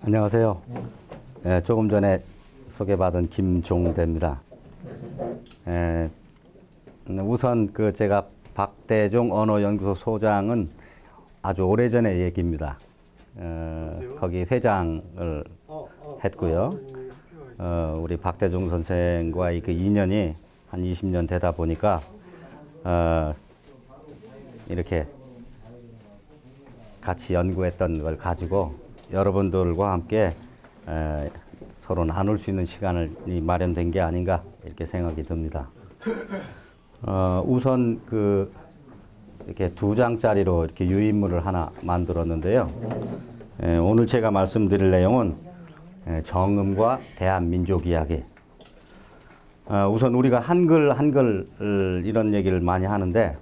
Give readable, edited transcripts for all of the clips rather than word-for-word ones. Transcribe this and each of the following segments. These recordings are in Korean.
안녕하세요. 조금 전에 소개받은 김종대입니다. 우선 제가 박대종 언어연구소 소장은 아주 오래전의 얘기입니다. 거기 회장을 했고요. 우리 박대종 선생과 그 인연이 한 20년 되다 보니까 이렇게 같이 연구했던 걸 가지고 여러분들과 함께 서로 나눌 수 있는 시간이 마련된 게 아닌가 이렇게 생각이 듭니다. 우선 이렇게 2장짜리로 이렇게 유인물을 하나 만들었는데요. 오늘 제가 말씀드릴 내용은 정음과 대한민족 이야기. 우선 우리가 한글 이런 얘기를 많이 하는데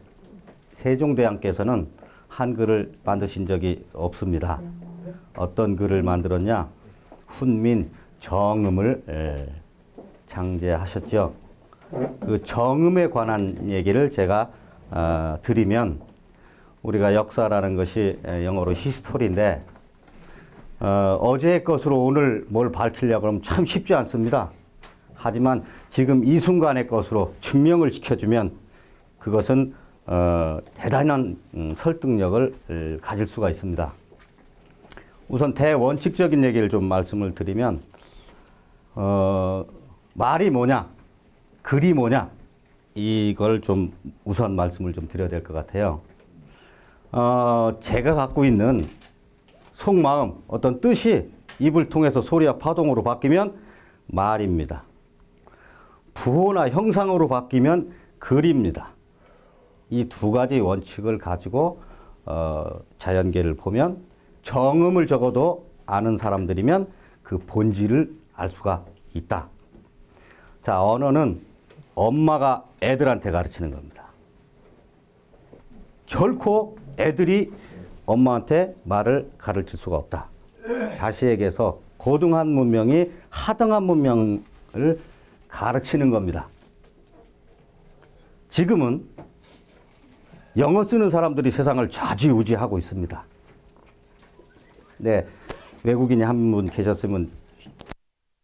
세종대왕께서는 한글을 만드신 적이 없습니다. 어떤 글을 만들었냐? 훈민 정음을 창제하셨죠. 그 정음에 관한 얘기를 제가 드리면, 우리가 역사라는 것이 영어로 히스토리인데 어제의 것으로 오늘 뭘 밝히려고 하면 참 쉽지 않습니다. 하지만 지금 이 순간의 것으로 증명을 시켜주면 그것은 대단한 설득력을 가질 수가 있습니다. 우선 대원칙적인 얘기를 좀 말씀을 드리면 말이 뭐냐, 글이 뭐냐, 이걸 좀 우선 말씀을 좀 드려야 될 것 같아요. 제가 갖고 있는 속마음, 어떤 뜻이 입을 통해서 소리와 파동으로 바뀌면 말입니다. 부호나 형상으로 바뀌면 글입니다. 이 두 가지 원칙을 가지고 자연계를 보면 정음을 적어도 아는 사람들이면 그 본질을 알 수가 있다. 자, 언어는 엄마가 애들한테 가르치는 겁니다. 결코 애들이 엄마한테 말을 가르칠 수가 없다. 다시 얘기해서 고등한 문명이 하등한 문명을 가르치는 겁니다. 지금은 영어 쓰는 사람들이 세상을 좌지우지하고 있습니다. 네, 외국인이 한 분 계셨으면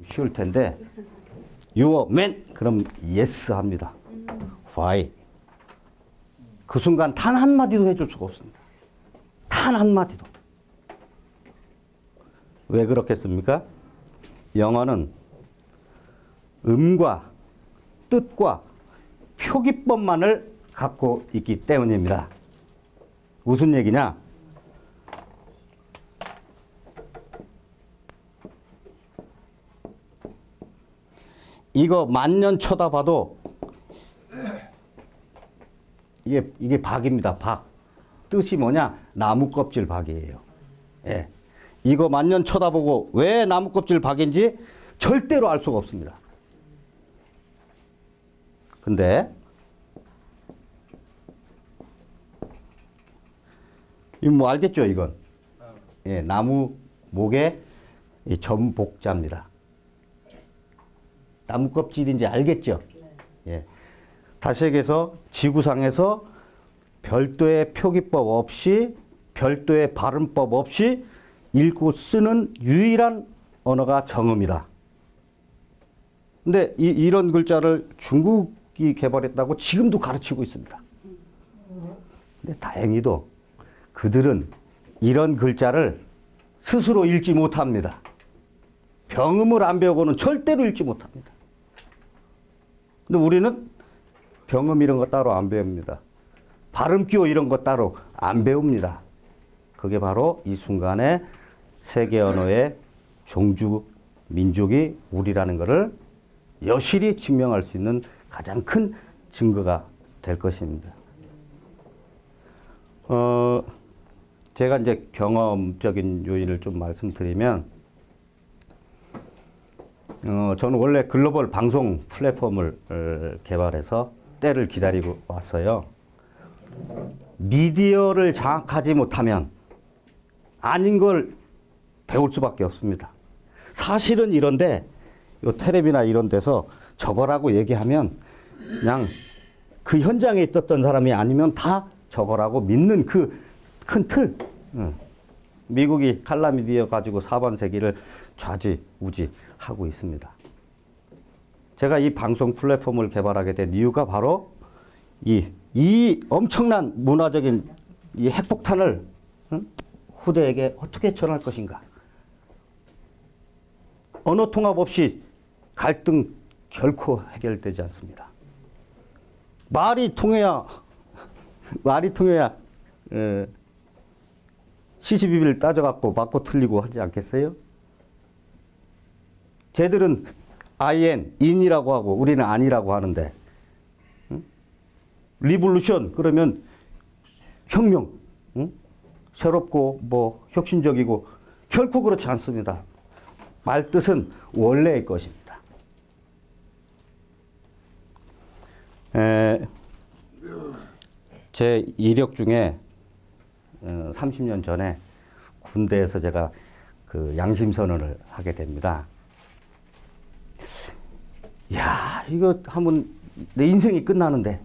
쉬울 텐데, You are man? 그럼 yes 합니다. Why? 그 순간 단 한마디도 해줄 수가 없습니다. 단 한마디도. 왜 그렇겠습니까? 영어는 음과 뜻과 표기법만을 갖고 있기 때문입니다. 무슨 얘기냐? 이거 만년 쳐다봐도 이게 박입니다. 박. 뜻이 뭐냐? 나무 껍질 박이에요. 예. 이거 만년 쳐다보고 왜 나무 껍질 박인지 절대로 알 수가 없습니다. 근데 이거 뭐 알겠죠, 이건? 예, 나무 목의 전복자입니다. 나무 껍질인지 알겠죠? 예. 다시 얘기해서 지구상에서 별도의 표기법 없이, 별도의 발음법 없이 읽고 쓰는 유일한 언어가 정음이다. 근데 이런 글자를 중국이 개발했다고 지금도 가르치고 있습니다. 근데 다행히도 그들은 이런 글자를 스스로 읽지 못합니다. 병음을 안 배우고는 절대로 읽지 못합니다. 근데 우리는 병음 이런 거 따로 안 배웁니다. 발음기호 이런 거 따로 안 배웁니다. 그게 바로 이 순간에 세계 언어의 종주 민족이 우리라는 것을 여실히 증명할 수 있는 가장 큰 증거가 될 것입니다. 제가 이제 경험적인 요인을 좀 말씀드리면, 저는 원래 글로벌 방송 플랫폼을 개발해서 때를 기다리고 왔어요. 미디어를 장악하지 못하면 아닌 걸 배울 수밖에 없습니다. 사실은 이런데 요 텔레비나 이런 데서 저거라고 얘기하면 그냥 그 현장에 있었던 사람이 아니면 다 저거라고 믿는 그 큰 틀, 미국이 칼라미디어 가지고 4번 세기를 좌지우지하고 있습니다. 제가 이 방송 플랫폼을 개발하게 된 이유가 바로 이 엄청난 문화적인 이 핵폭탄을 후대에게 어떻게 전할 것인가. 언어 통합 없이 갈등 결코 해결되지 않습니다. 말이 통해야 시시비비를 따져갖고 맞고 틀리고 하지 않겠어요? 쟤들은 in이라고 하고 우리는 아니라고 하는데, 리볼루션 그러면 혁명, 새롭고 뭐 혁신적이고 결코 그렇지 않습니다. 말뜻은 원래의 것입니다. 제 이력 중에 30년 전에 군대에서 제가 그 양심선언을 하게 됩니다. 야, 이거 하면 내 인생이 끝나는데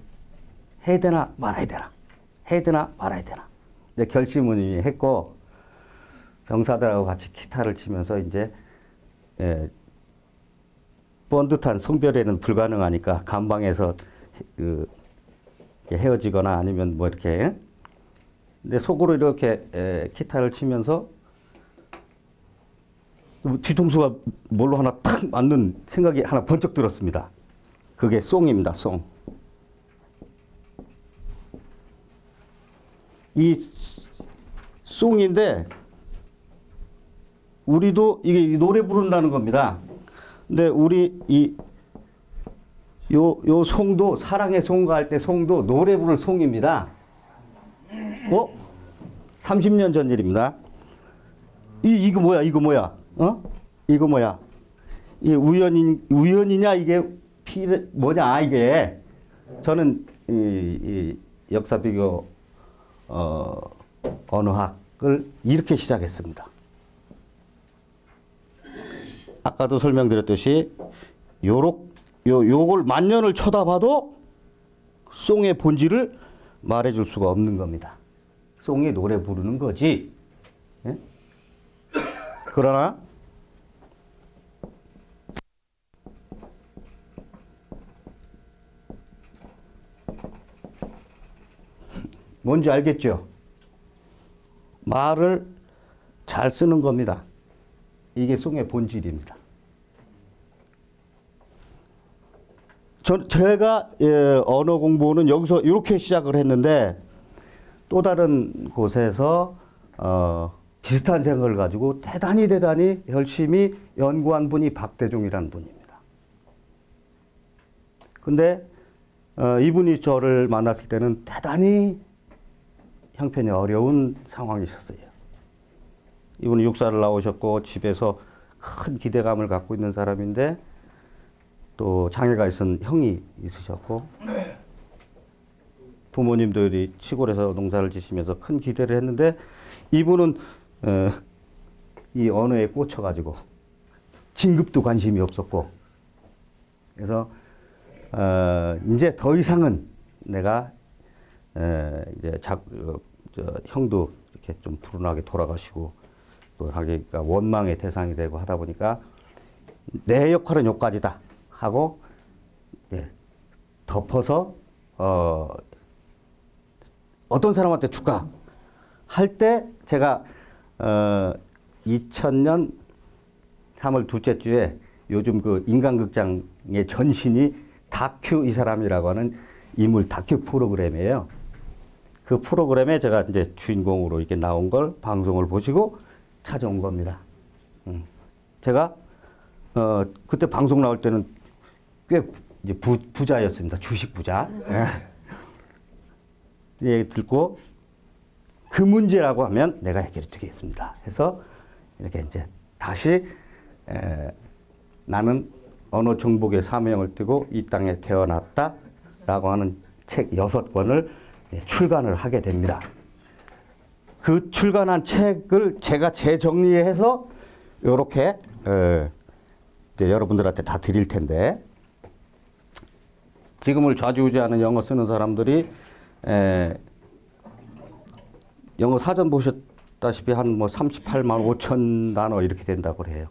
해야 되나 말아야 되나, 해야 되나 말아야 되나. 내 결심은 이미 했고, 병사들하고 같이 기타를 치면서 이제 번듯한 송별회는 불가능하니까 감방에서 헤어지거나 아니면 뭐 이렇게, 내 속으로 이렇게 기타를 치면서 뒤통수가 뭘로 하나 탁 맞는 생각이 하나 번쩍 들었습니다. 그게 송입니다. 송. 이 송인데 우리도 이게 노래 부른다는 겁니다. 근데 우리 요 송도, 사랑의 송가 할 때 송도 노래 부를 송입니다. 30년 전 일입니다. 이거 뭐야? 이거 뭐야? 이게 우연이냐? 이게 뭐냐? 이게 저는 이 역사 비교 언어학을 이렇게 시작했습니다. 아까도 설명드렸듯이 요걸 만년을 쳐다봐도 송의 본질을 말해줄 수가 없는 겁니다. 송이 노래 부르는 거지. 예? 그러나 뭔지 알겠죠? 말을 잘 쓰는 겁니다. 이게 송의 본질입니다. 제가 언어 공부는 여기서 이렇게 시작을 했는데, 또 다른 곳에서 비슷한 생각을 가지고 대단히 열심히 연구한 분이 박대종이라는 분입니다. 근데 이분이 저를 만났을 때는 대단히 형편이 어려운 상황이셨어요. 이분은 육사를 나오셨고 집에서 큰 기대감을 갖고 있는 사람인데, 또 장애가 있은 형이 있으셨고, 부모님들이 시골에서 농사를 지시면서 큰 기대를 했는데, 이분은 이 언어에 꽂혀가지고 진급도 관심이 없었고, 그래서 이제 더 이상은 내가 이제 형도 이렇게 좀 불운하게 돌아가시고 또 자기가 원망의 대상이 되고 하다 보니까 내 역할은 여기까지다 하고 덮어서 어떤 사람한테 줄까 할 때, 제가 2000년 3월 둘째 주에 요즘 그 인간극장의 전신이 다큐 이 사람이라고 하는 인물 다큐 프로그램이에요. 그 프로그램에 제가 이제 주인공으로 이렇게 나온 걸 방송을 보시고 찾아온 겁니다. 제가 그때 방송 나올 때는 꽤 이제 부자였습니다. 주식 부자. 얘기 듣고 그 문제라고 하면 내가 해결해 드리겠습니다 해서 이렇게 이제 다시 나는 언어 정복의 사명을 띠고 이 땅에 태어났다라고 하는 책 6권을 출간을 하게 됩니다. 그 출간한 책을 제가 재정리해서 이렇게 이제 여러분들한테 다 드릴 텐데, 지금을 좌지우지하는 영어 쓰는 사람들이 영어 사전 아시다시피 한 뭐 38만 5천 단어 이렇게 된다고 해요.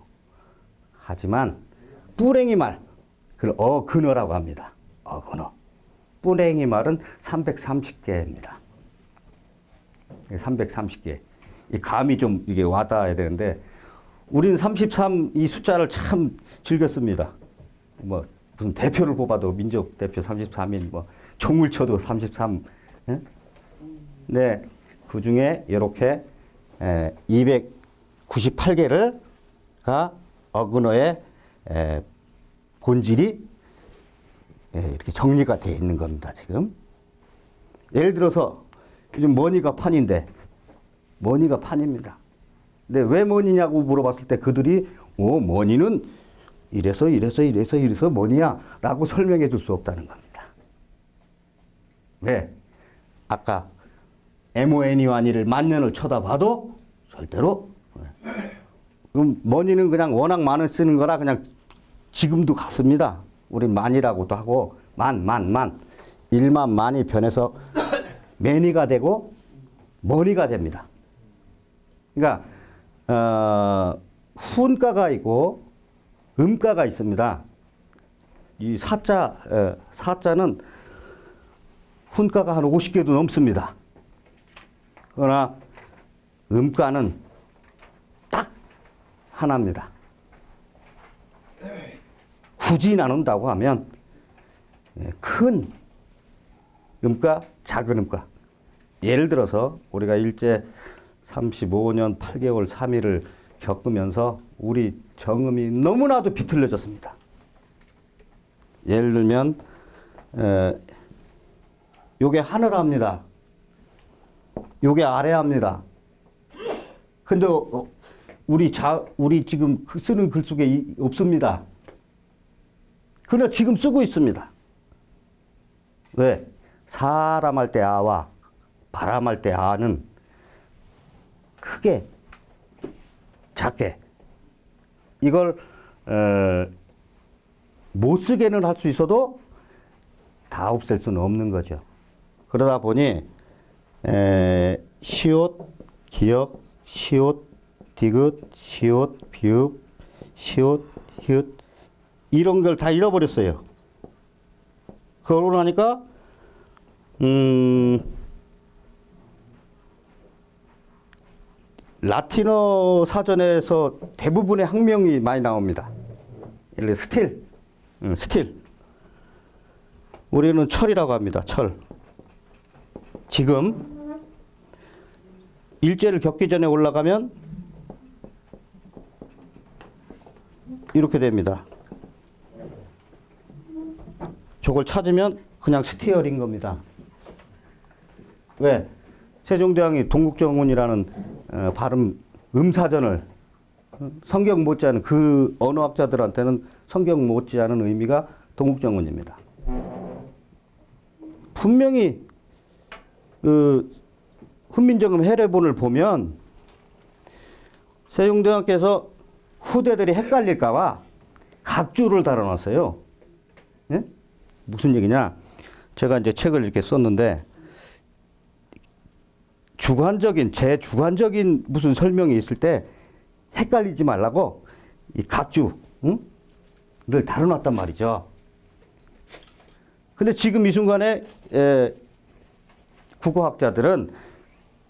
하지만 뿌랭이 말, 그걸 어근어라고 합니다. 어근어. 뿌랭이 말은 330개입니다. 330개. 이 감이 좀 이게 와닿아야 되는데 우리는 33 이 숫자를 참 즐겼습니다. 뭐 무슨 대표를 뽑아도 민족 대표 33인 뭐 종을 쳐도 33. 예? 네, 그 중에 이렇게 298개가 어근어의 본질이 이렇게 정리가 되어 있는 겁니다. 지금 예를 들어서 요즘 머니가 판인데 머니가 판입니다. 근데 왜 머니냐고 물어봤을 때 그들이 머니는 이래서 머니야 라고 설명해 줄 수 없다는 겁니다. 왜? 아까 MONE와니를 만년을 쳐다봐도 절대로 그럼 머니는 그냥 워낙 많이 쓰는 거라 그냥 지금도 같습니다. 우린 만이라고도 하고 만 1만 만이 변해서 매니가 되고 머니가 됩니다. 그러니까 훈가가 있고 음가가 있습니다. 이 사자는 훈가가 한 50개도 넘습니다. 그러나 음가는 딱 하나입니다. 굳이 나눈다고 하면 큰 음가, 작은 음가. 예를 들어서 우리가 일제 35년 8개월 3일을 겪으면서 우리 정음이 너무나도 비틀려졌습니다. 예를 들면 요게 하늘합니다. 요게 아래합니다. 근데 우리 지금 쓰는 글 속에 없습니다. 그러나 지금 쓰고 있습니다. 왜? 사람 할 때 아와 바람 할 때 아는 크게 작게 이걸 못 쓰게는 할 수 있어도 다 없앨 수는 없는 거죠. 그러다 보니 시옷, 기역, 시옷, 디귿, 시옷, 비읍, 시옷, 히읗 이런 걸 다 잃어버렸어요. 그러고 나니까 라틴어 사전에서 대부분의 학명이 많이 나옵니다. 예를 들어 스틸. 우리는 철이라고 합니다. 철. 지금 일제를 겪기 전에 올라가면 이렇게 됩니다. 저걸 찾으면 그냥 스티어링 겁니다. 왜? 세종대왕이 동국정운이라는 발음 음사전을 성경 못지않은 그 언어학자들한테는 성경 못지않은 의미가 동국정운입니다. 분명히 그 훈민정음 해례본을 보면 세종대왕께서 후대들이 헷갈릴까봐 각주를 달아놨어요. 예? 무슨 얘기냐? 제가 이제 책을 이렇게 썼는데 제주관적인 무슨 설명이 있을 때 헷갈리지 말라고 이 각주를 다뤄놨단 말이죠. 근데 지금 이 순간에 국어학자들은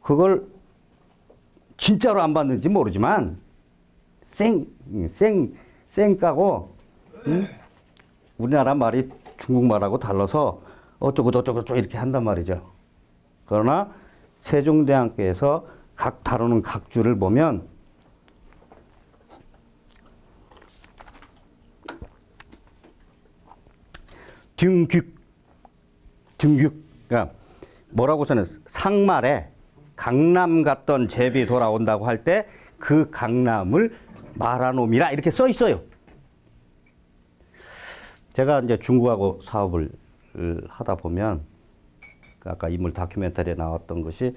그걸 진짜로 안 봤는지 모르지만 쌩 까고 우리나라 말이 중국말하고 달라서 어쩌고 이렇게 한단 말이죠. 그러나 세종대왕께서 각 다루는 각주를 보면 등규 그러니까 뭐라고 써는 상말에 강남 갔던 제비 돌아온다고 할 때 그 강남을 말하놈이라 이렇게 써 있어요. 제가 이제 중국하고 사업을 하다 보면 아까 인물 다큐멘터리에 나왔던 것이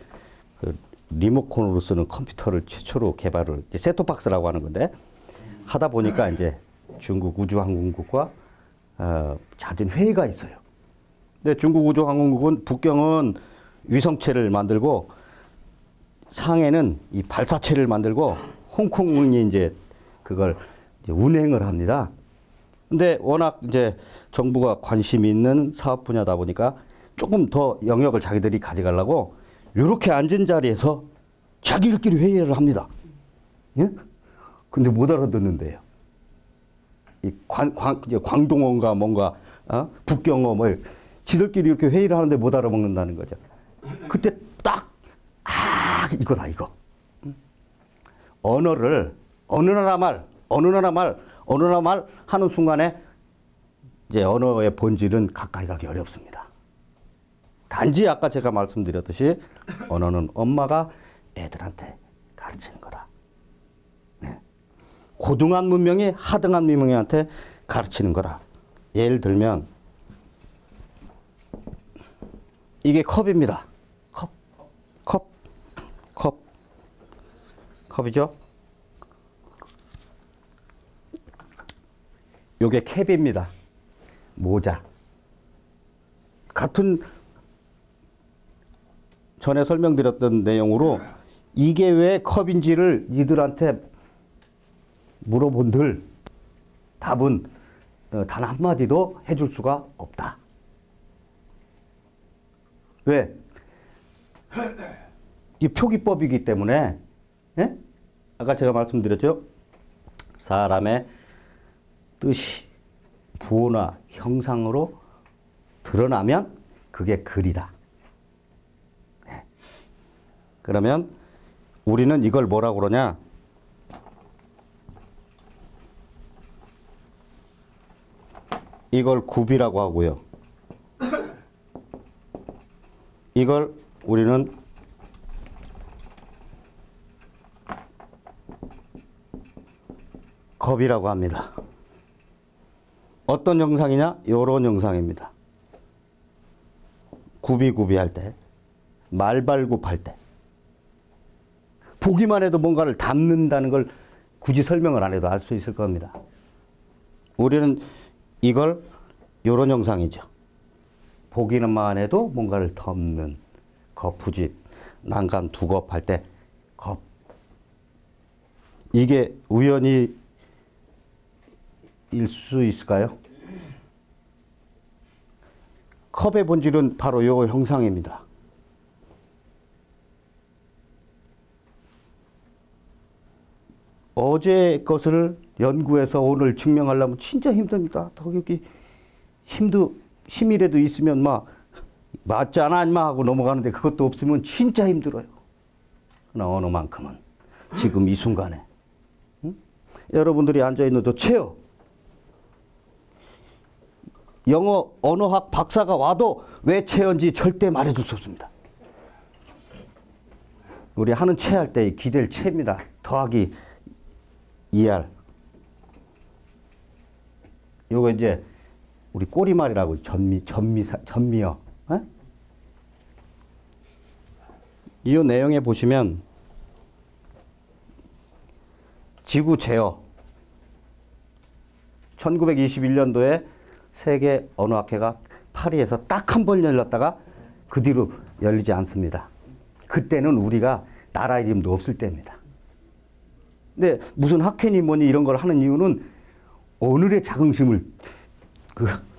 그 리모컨으로 쓰는 컴퓨터를 최초로 개발을 셋톱박스라고 하는 건데 하다 보니까 이제 중국 우주항공국과 잦은 회의가 있어요. 근데 중국 우주항공국은 북경은 위성체를 만들고 상해는 이 발사체를 만들고 홍콩이 이제 그걸 이제 운행을 합니다. 근데 워낙 이제 정부가 관심이 있는 사업 분야다 보니까 조금 더 영역을 자기들이 가져가려고 이렇게 앉은 자리에서 자기들끼리 회의를 합니다. 예? 근데 못 알아듣는데요. 이 이제 광동어인가 뭔가 북경어 뭐 지들끼리 이렇게 회의를 하는데 못 알아먹는다는 거죠. 그때 딱 이거다 이거. 언어를 어느 나라 말 하는 순간에 이제 언어의 본질은 가까이 가기 어렵습니다. 단지 아까 제가 말씀드렸듯이 언어는 엄마가 애들한테 가르치는 거다. 네. 고등한 문명이 하등한 문명한테 가르치는 거다. 예를 들면 이게 컵입니다. 컵이죠. 요게 캡입니다. 모자. 같은 전에 설명드렸던 내용으로 이게 왜 컵인지를 이들한테 물어본들 답은 단 한마디도 해줄 수가 없다. 왜? 이 표기법이기 때문에. 예? 아까 제가 말씀드렸죠. 사람의 뜻이 부호나 형상으로 드러나면 그게 글이다. 네. 그러면 우리는 이걸 뭐라고 그러냐? 이걸 굽이라고 하고요. 이걸 우리는 겁이라고 합니다. 어떤 영상이냐? 이런 영상입니다. 구비구비 할 때, 말발굽할 때. 보기만 해도 뭔가를 담는다는 걸 굳이 설명을 안 해도 알 수 있을 겁니다. 우리는 이걸 이런 영상이죠. 보기만 해도 뭔가를 덮는 거푸집, 난간 두겁할 때 겁. 이게 우연히 일 수 있을까요? 컵의 본질은 바로 이 형상입니다. 어제 것을 연구해서 오늘 증명하려면 진짜 힘듭니다. 더 여기 힘이라도 있으면 막 맞잖아 인마 하고 넘어가는데 그것도 없으면 진짜 힘들어요. 그러나 언어만큼은 지금 이 순간에 여러분들이 앉아있는 저 체어 영어 언어학 박사가 와도 왜 체어인지 절대 말해줄 수 없습니다. 우리 하는 체 할 때 기댈 체입니다. 더하기 2R. 요거 이제 우리 꼬리말이라고 전미어. 이 내용에 보시면 지구 제어 1921년도에 세계 언어학회가 파리에서 딱 한 번 열렸다가 그 뒤로 열리지 않습니다. 그때는 우리가 나라 이름도 없을 때입니다. 근데 무슨 학회니 뭐니 이런 걸 하는 이유는 오늘의 자긍심을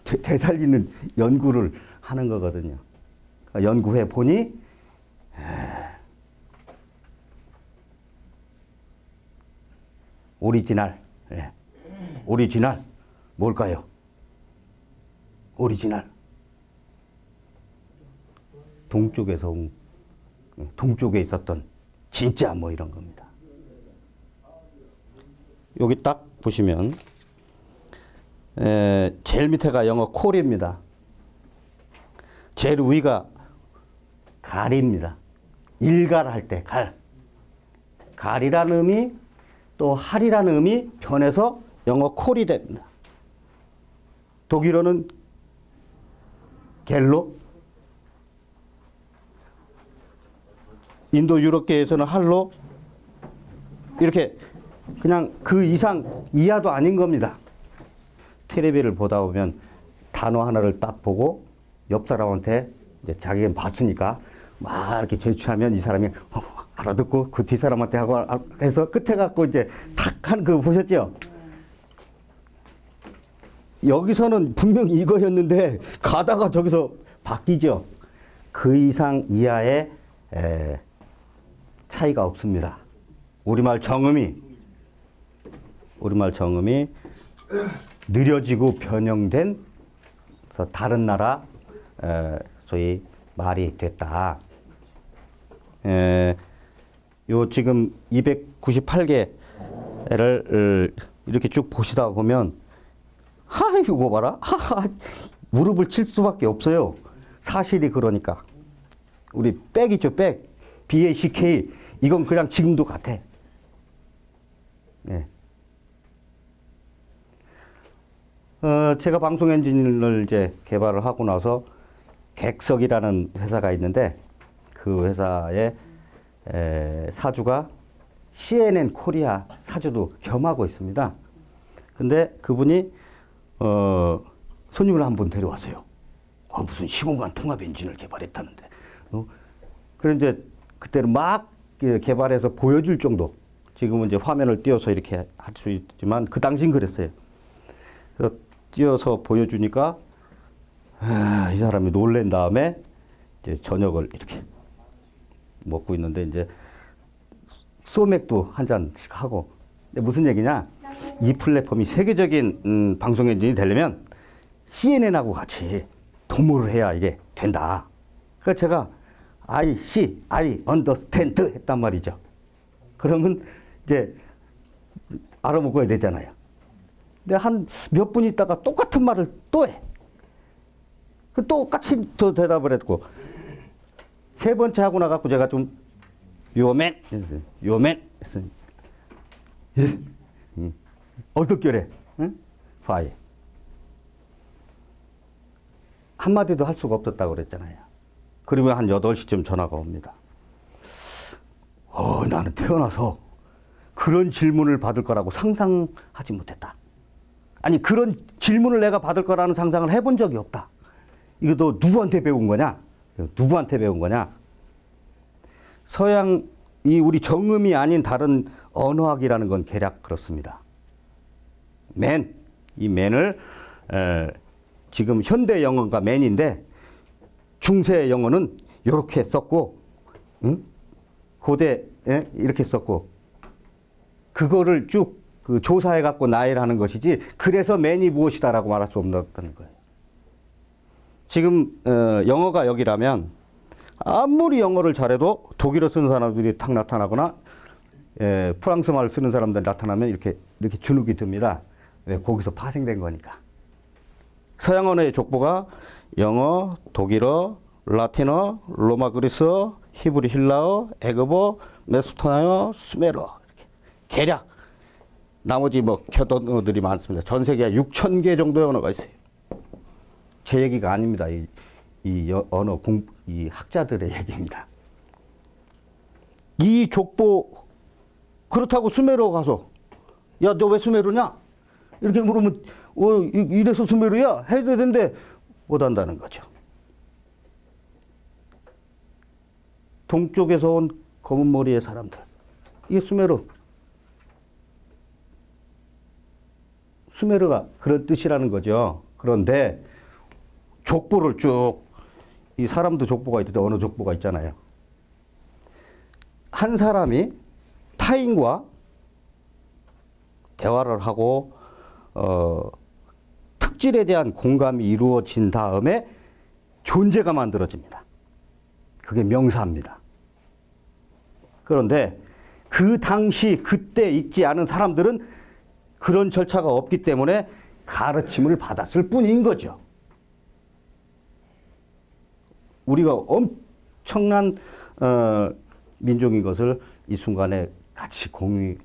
되살리는 연구를 하는 거거든요. 그러니까 연구해 보니 오리지널. 오리지널 뭘까요? 오리지널. 동쪽에 있었던 진짜 뭐 이런 겁니다. 여기 딱 보시면 제일 밑에가 영어 콜입니다. 제일 위가 갈입니다. 일갈할 때 갈. 갈이라는 의미 또 할이라는 의미 변해서 영어 콜이 됩니다. 독일어는 겔로, 인도 유럽계에서는 할로, 이렇게 그냥 그 이상 이하도 아닌 겁니다. 텔레비를 보다 보면 단어 하나를 딱 보고 옆 사람한테 이제 자기는 봤으니까 막 이렇게 제출하면 이 사람이 알아듣고 그 뒷사람한테 하고 해서 끝에 갖고 이제 탁 한 그 보셨죠? 여기서는 분명히 이거였는데 가다가 저기서 바뀌죠. 그 이상 이하의 차이가 없습니다. 우리말 정음이 느려지고 변형된 다른 나라 소위 말이 됐다. 요 지금 298개를 이렇게 쭉 보시다 보면 이거 봐라. 무릎을 칠 수밖에 없어요. 사실이 그러니까. 우리 백 있죠, 백. BACK. 이건 그냥 지금도 같아. 네. 제가 방송 엔진을 이제 개발을 하고 나서 객석이라는 회사가 있는데 그 회사의 사주가 CNN 코리아 사주도 겸하고 있습니다. 근데 그분이 손님을 한 분 데려왔어요. 무슨 시공간 통합 엔진을 개발했다는데. 그래서 이제 그때는 막 개발해서 보여줄 정도. 지금은 이제 화면을 띄워서 이렇게 할 수 있지만 그 당시엔 그랬어요. 그래서 띄워서 보여주니까 이 사람이 놀란 다음에 이제 저녁을 이렇게 먹고 있는데 이제 소맥도 한 잔씩 하고. 근데 무슨 얘기냐? 이 플랫폼이 세계적인 방송 엔진이 되려면 CNN하고 같이 동무를 해야 이게 된다. 그래서 제가 I understand 했단 말이죠. 그러면 이제 알아먹어야 되잖아요. 근데 한 몇 분 있다가 똑같은 말을 또 해. 똑같이 또 대답을 했고, 세 번째 하고 나갖고 제가 좀 요맨 얼떨결에 파이 한마디도 할 수가 없었다고 그랬잖아요. 그리고 한 8시쯤 전화가 옵니다. 나는 태어나서 그런 질문을 받을 거라고 상상하지 못했다. 아니, 그런 질문을 내가 받을 거라는 상상을 해본 적이 없다. 이거 너 누구한테 배운 거냐? 누구한테 배운 거냐? 서양, 우리 정음이 아닌 다른 언어학이라는 건 개략 그렇습니다. 이 맨을 지금 현대 영어가 맨인데 중세 영어는 이렇게 썼고, 고대 이렇게 썼고, 그거를 쭉 조사해 갖고 나열을 하는 것이지, 그래서 맨이 무엇이다라고 말할 수 없다는 거예요. 지금 영어가 여기라면 아무리 영어를 잘해도 독일어 쓰는 사람들이 탁 나타나거나 프랑스 말 쓰는 사람들 나타나면 이렇게 주눅이 듭니다. 왜? 거기서 파생된 거니까. 서양 언어의 족보가 영어, 독일어, 라틴어, 로마 그리스어, 히브리 힐라어, 애굽어, 메소포타미아, 수메르어, 이렇게 개략. 나머지 곁언어들이 많습니다. 전 세계에 6,000개 정도의 언어가 있어요. 제 얘기가 아닙니다. 이 언어 이 학자들의 얘기입니다. 이 족보, 그렇다고 수메르어 가서, 야, 너 왜 수메르냐? 이렇게 물으면, 이래서 수메르야? 해야 되는데 못 한다는 거죠. 동쪽에서 온 검은 머리의 사람들. 이게 수메르가 그런 뜻이라는 거죠. 그런데 족보를 쭉, 이 사람도 족보가 있는데 언어 족보가 있잖아요. 한 사람이 타인과 대화를 하고 특질에 대한 공감이 이루어진 다음에 존재가 만들어집니다. 그게 명사입니다. 그런데 그 당시 그때 있지 않은 사람들은 그런 절차가 없기 때문에 가르침을 받았을 뿐인 거죠. 우리가 엄청난 민족인 것을 이 순간에 같이 공유가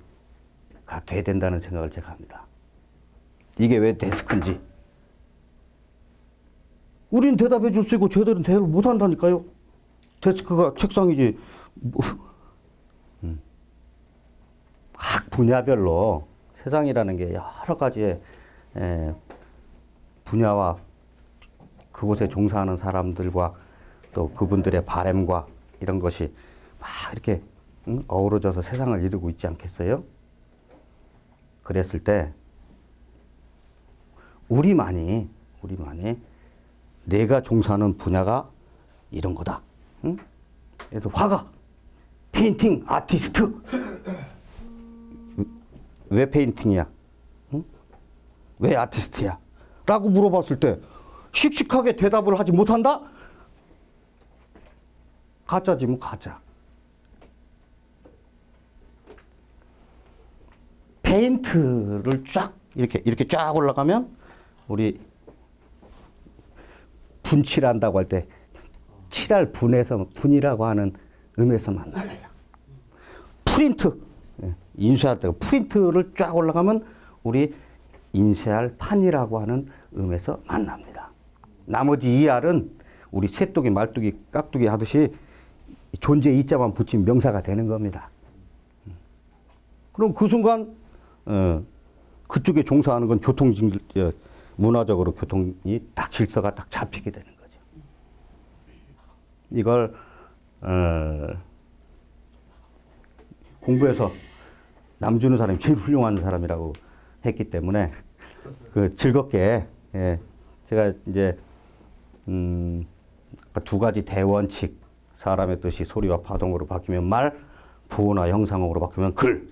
돼야 된다는 생각을 제가 합니다. 이게 왜 데스크인지. 우린 대답해 줄 수 있고 쟤들은 대답을 못 한다니까요. 데스크가 책상이지. 각 분야별로 세상이라는 게 여러 가지의 분야와 그곳에 종사하는 사람들과 또 그분들의 바램과 이런 것이 막 이렇게 어우러져서 세상을 이루고 있지 않겠어요? 그랬을 때 우리만이 내가 종사하는 분야가 이런 거다. 응? 그래서 화가, 페인팅, 아티스트. 왜 페인팅이야? 응? 왜 아티스트야? 라고 물어봤을 때 씩씩하게 대답을 하지 못한다? 가짜지 뭐 가짜. 페인트를 쫙 이렇게 쫙 올라가면 우리 분칠한다고 할 때 칠할 분에서 분이라고 하는 음에서 만납니다. 프린트 인쇄할 때 프린트를 쫙 올라가면 우리 인쇄할 판이라고 하는 음에서 만납니다. 나머지 이 알은 우리 새똑이 말뚝이 깍두기 하듯이 존재 이자만 붙이면 명사가 되는 겁니다. 그럼 그 순간 그쪽에 종사하는 건 문화적으로 교통이 딱 질서가 딱 잡히게 되는 거죠. 이걸 공부해서 남 주는 사람이 제일 훌륭한 사람이라고 했기 때문에 그 즐겁게 제가 이제 두 가지 대원칙, 사람의 뜻이 소리와 파동으로 바뀌면 말, 부호나 형상으로 바뀌면 글.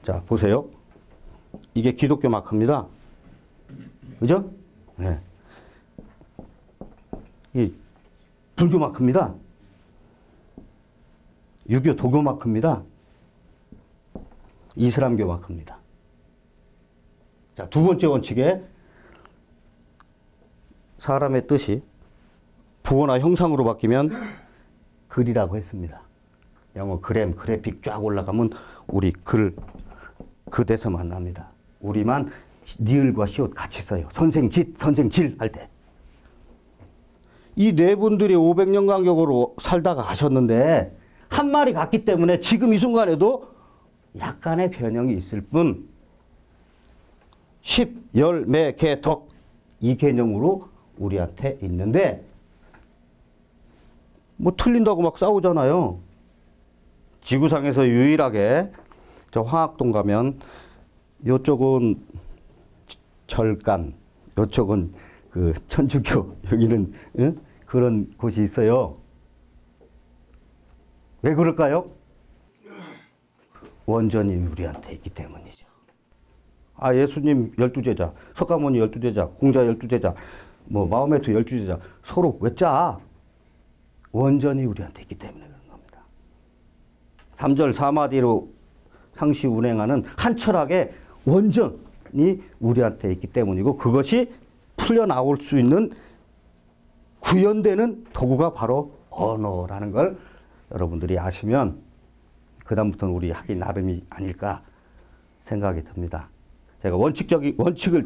자 보세요. 이게 기독교 마크입니다. 그죠? 네. 이 불교 마크입니다. 유교 도교 마크입니다. 이슬람교 마크입니다. 자, 두 번째 원칙에 사람의 뜻이 부호나 형상으로 바뀌면 글이라고 했습니다. 영어 그래픽 쫙 올라가면 우리 글, 그 대서 만납니다. 우리만 니을과 시옷 같이 써요. 선생짓, 선생질 할 때. 이 네 분들이 500년 간격으로 살다가 가셨는데 한 말이 같기 때문에 지금 이 순간에도 약간의 변형이 있을 뿐 10, 열, 매, 개, 덕 이 개념으로 우리한테 있는데 뭐 틀린다고 막 싸우잖아요. 지구상에서 유일하게 저 황학동 가면 요쪽은 절간, 요쪽은 그 천주교, 여기는 그런 곳이 있어요. 왜 그럴까요? 원전이 우리한테 있기 때문이죠. 아, 예수님 12제자, 석가모니 12제자, 공자 12제자, 뭐 마호메트 12제자 서로 왜 짜? 원전이 우리한테 있기 때문에 그런 겁니다. 3절 4마디로 상시 운행하는 한 철학의 원전이 우리한테 있기 때문이고 그것이 풀려나올 수 있는 구현되는 도구가 바로 언어라는 걸 여러분들이 아시면 그 다음부터는 우리 하기 나름이 아닐까 생각이 듭니다. 제가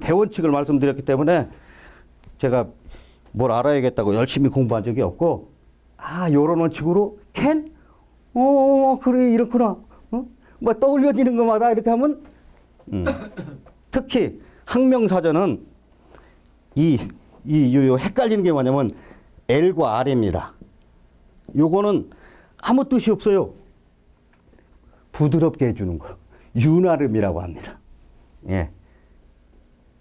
대원칙을 말씀드렸기 때문에 제가 뭘 알아야겠다고 열심히 공부한 적이 없고 요런 원칙으로 그래 이렇구나. 뭐 떠올려지는 것마다 이렇게 하면 특히 학명사전은 요 헷갈리는 게 뭐냐면 L과 R입니다. 요거는 아무 뜻이 없어요. 부드럽게 해주는 거. 윤활음이라고 합니다. 예.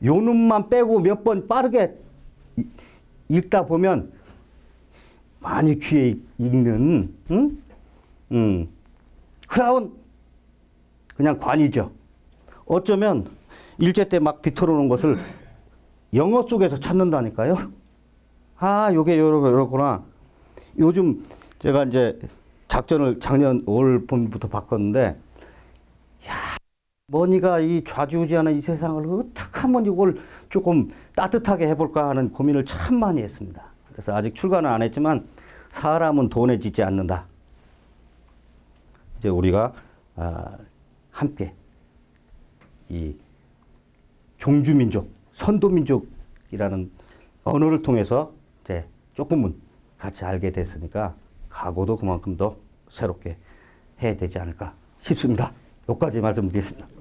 요 놈만 빼고 몇 번 빠르게 읽다 보면 많이 귀에 익는, 그런 그냥 관이죠. 어쩌면 일제 때 막 비틀어놓은 것을 영어 속에서 찾는다니까요. 요게 요렇구나. 요즘 제가 이제 작전을 작년 올 봄부터 바꿨는데, 머니가 이 좌지우지하는 이 세상을 어떻게 하면 이걸 조금 따뜻하게 해볼까 하는 고민을 참 많이 했습니다. 그래서 아직 출간은 안 했지만 사람은 돈에 지지 않는다. 이제 우리가 함께 이 종주민족, 선도민족이라는 언어를 통해서 이제 조금은 같이 알게 됐으니까 각오도 그만큼 더 새롭게 해야 되지 않을까 싶습니다. 여기까지 말씀드리겠습니다.